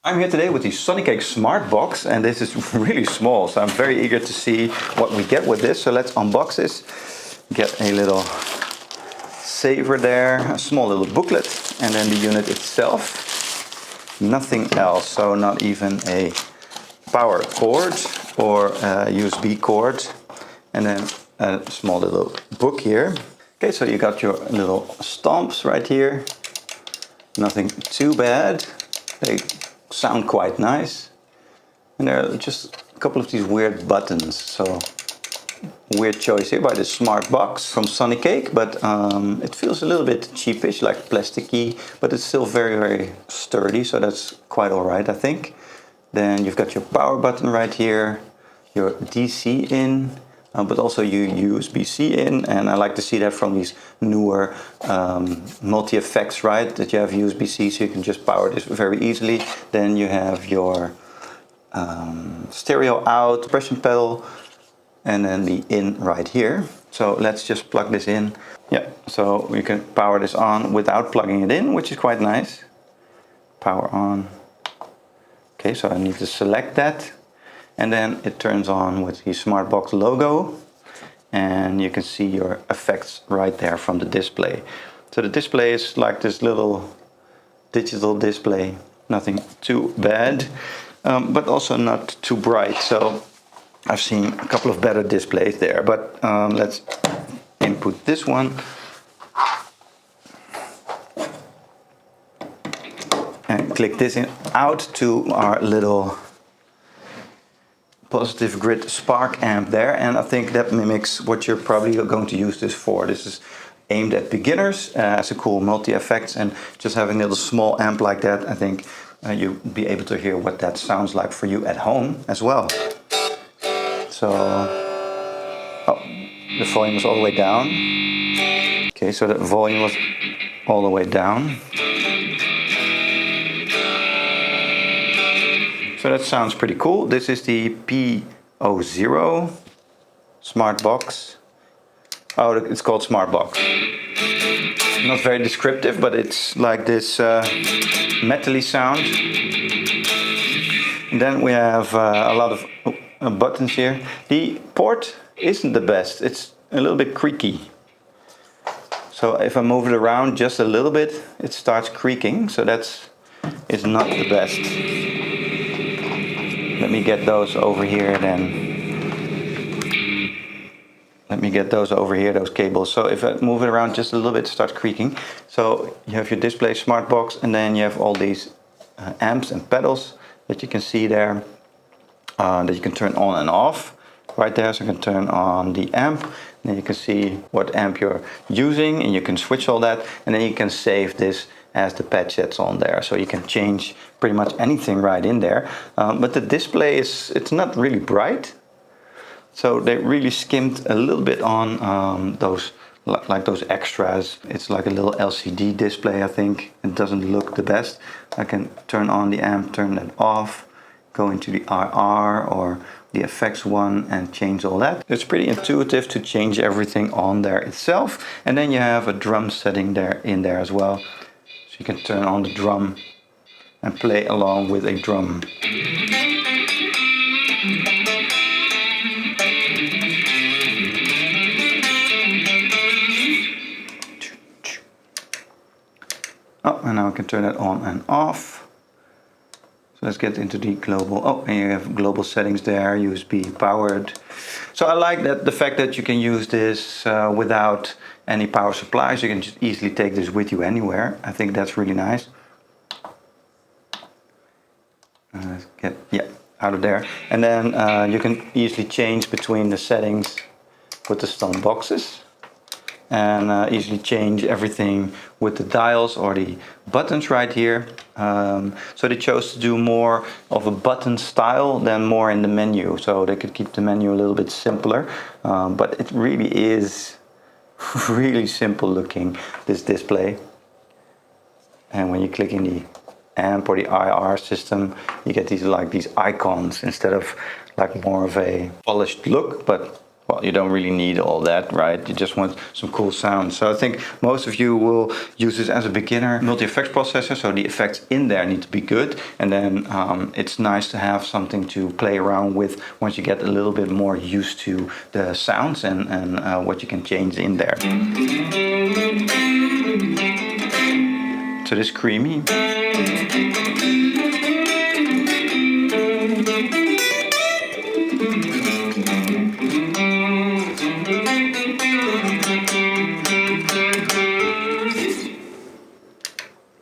I'm here today with the Sonicake Smart Box, and this is really small, so I'm very eager to see what we get with this. So let's unbox this. Get a little saver there, a small little booklet, and then the unit itself. Nothing else, so not even a power cord or a USB cord, and then a small little book here. Okay, so you got your little stamps right here. Nothing too bad. They sound quite nice, and there are just a couple of these weird buttons, so weird choice here by the Smart Box from Sonicake, but it feels a little bit cheapish, like plasticky, but it's still very sturdy, so that's quite alright, I think. Then you've got your power button right here, your DC in, but also your USB-C in, and I like to see that from these newer multi-effects, right, that you have USB-C, so you can just power this very easily. Then you have your stereo out, suppression pedal, and then the in right here. So let's just plug this in. Yeah, so we can power this on without plugging it in, which is quite nice. Power on. Okay, so I need to select that. And then it turns on with the Smart Box logo, and you can see your effects right there from the display. So the display is like this little digital display, nothing too bad, but also not too bright. So I've seen a couple of better displays there, but let's input this one. And click this out to our little positive grid spark amp there, and I think that mimics what you're probably going to use this for. This is aimed at beginners as a cool multi-effects, and just having a little small amp like that, I think you'll be able to hear what that sounds like for you at home as well. So, oh, the volume was all the way down. Okay, so the volume was all the way down. So that sounds pretty cool. This is the P00 Smart Box. Oh, it's called Smart Box. Not very descriptive, but it's like this metally sound. And then we have a lot of buttons here. The port isn't the best. It's a little bit creaky. So if I move it around just a little bit, it starts creaking. So that's not the best. Let me get those over here then. Let me get those over here, those cables. So if I move it around just a little bit, it starts creaking. So you have your display Smart Box, and then you have all these amps and pedals that you can see there, that you can turn on and off. Right there, so you can turn on the amp, then you can see what amp you're using, and you can switch all that, and then you can save this as the patch that's on there, so you can change pretty much anything right in there. But the display it's not really bright, so they really skimmed a little bit on those extras. It's like a little LCD display, I think. It doesn't look the best. I can turn on the amp, turn that off, go into the RR or the effects one and change all that. It's pretty intuitive to change everything on there itself. And then you have a drum setting there in there as well. So you can turn on the drum and play along with a drum. Oh, and now I can turn it on and off. So let's get into the global. Oh, and you have global settings there, USB powered. So I like that the fact that you can use this without any power supplies. You can just easily take this with you anywhere. I think that's really nice. Let's get out of there. And then you can easily change between the settings with the stump boxes. And easily change everything with the dials or the buttons right here. So they chose to do more of a button style than more in the menu. So they could keep the menu a little bit simpler. But it really is really simple looking, this display. And when you click in the amp or the IR system, you get these icons instead of like more of a polished look, but well, you don't really need all that, right? You just want some cool sound. So I think most of you will use this as a beginner multi-effects processor, so the effects in there need to be good, and then it's nice to have something to play around with once you get a little bit more used to the sounds and what you can change in there. So this creamy.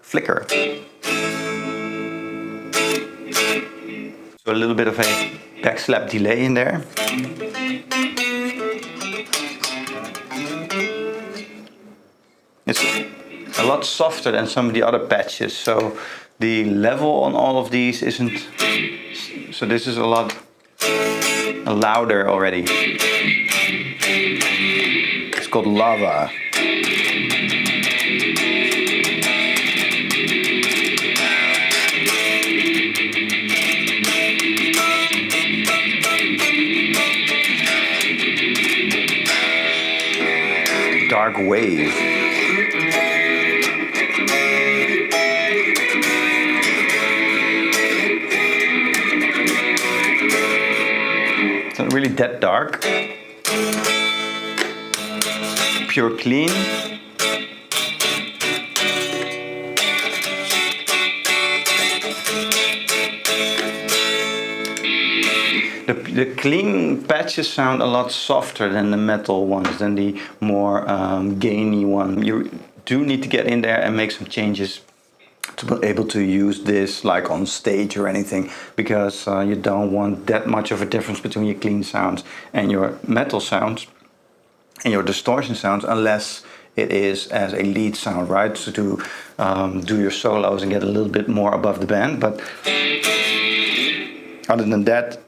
Flicker. So a little bit of a backslap delay in there. It's a lot softer than some of the other patches, so the level on all of these isn't, so this is a lot louder already. It's called Lava. Dark Wave. It's not really that dark. Pure Clean. The clean patches sound a lot softer than the metal ones, than the more gainy one. You do need to get in there and make some changes to be able to use this like on stage or anything, because you don't want that much of a difference between your clean sounds and your metal sounds and your distortion sounds, unless it is as a lead sound, right? So to do your solos and get a little bit more above the band, but other than that,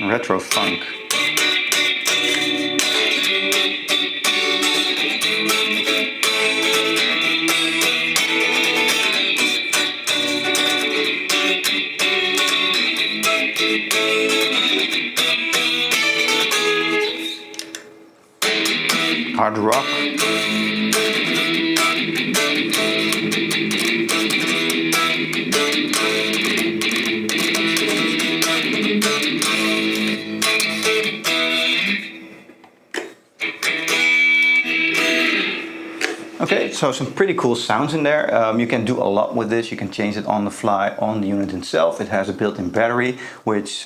retro funk. Hard rock. Okay, so some pretty cool sounds in there. You can do a lot with this. You can change it on the fly on the unit itself. It has a built-in battery, which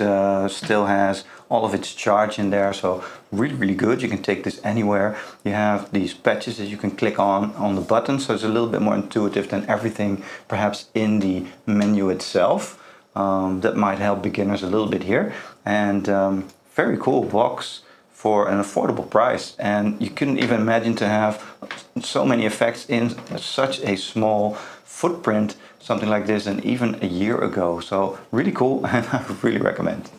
still has all of its charge in there. So really good. You can take this anywhere. You have these patches that you can click on the button. So it's a little bit more intuitive than everything perhaps in the menu itself. That might help beginners a little bit here. And very cool box for an affordable price, and you couldn't even imagine to have so many effects in such a small footprint, something like this, and even a year ago. So really cool, and I really recommend.